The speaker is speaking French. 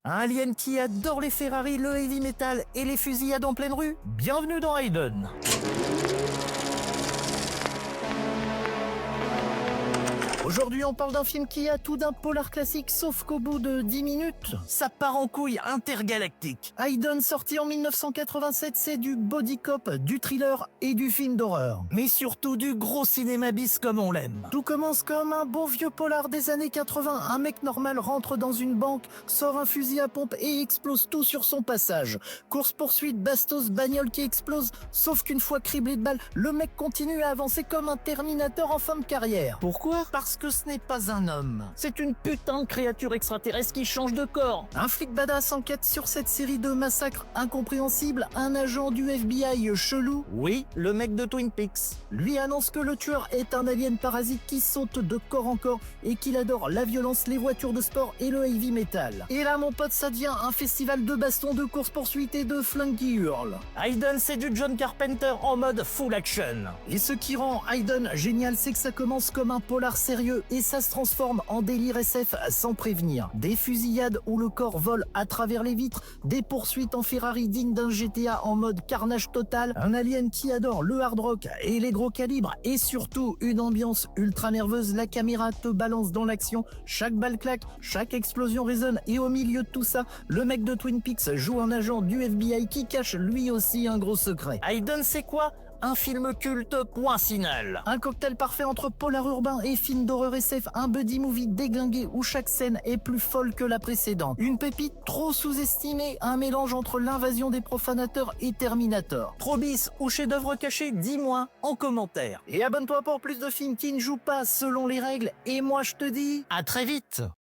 Un alien qui adore les Ferrari, le heavy metal et les fusillades en pleine rue? Bienvenue dans Hayden. Aujourd'hui, on parle d'un film qui a tout d'un polar classique, sauf qu'au bout de 10 minutes, ça part en couille intergalactique. Hayden, sorti en 1987, c'est du body cop, du thriller et du film d'horreur. Mais surtout du gros cinéma bis comme on l'aime. Tout commence comme un bon vieux polar des années 80. Un mec normal rentre dans une banque, sort un fusil à pompe et explose tout sur son passage. Course-poursuite, bastos, bagnole qui explose, sauf qu'une fois criblé de balles, le mec continue à avancer comme un Terminator en fin de carrière. Pourquoi ? Parce que ce n'est pas un homme. C'est une putain de créature extraterrestre qui change de corps. Un flic badass enquête sur cette série de massacres incompréhensibles. Un agent du FBI chelou, oui, le mec de Twin Peaks, lui annonce que le tueur est un alien parasite qui saute de corps en corps et qu'il adore la violence, les voitures de sport et le heavy metal. Et là, mon pote, ça devient un festival de bastons, de course-poursuite et de flingues qui hurlent. Hayden, c'est du John Carpenter en mode full action. Et ce qui rend Hayden génial, c'est que ça commence comme un polar sérieux et ça se transforme en délire SF sans prévenir. Des fusillades où le corps vole à travers les vitres, des poursuites en Ferrari dignes d'un GTA en mode carnage total, un alien qui adore le hard rock et les gros calibres, et surtout une ambiance ultra nerveuse. La caméra te balance dans l'action, chaque balle claque, chaque explosion résonne, et au milieu de tout ça, le mec de Twin Peaks joue un agent du FBI qui cache lui aussi un gros secret. Hayden, c'est quoi ? Un film culte, point final. Un cocktail parfait entre polar urbain et film d'horreur SF, un buddy movie déglingué où chaque scène est plus folle que la précédente. Une pépite trop sous-estimée, un mélange entre l'invasion des profanateurs et Terminator. Trop bis ou chef-d'œuvre caché, dis-moi en commentaire. Et abonne-toi pour plus de films qui ne jouent pas selon les règles, et moi je te dis à très vite.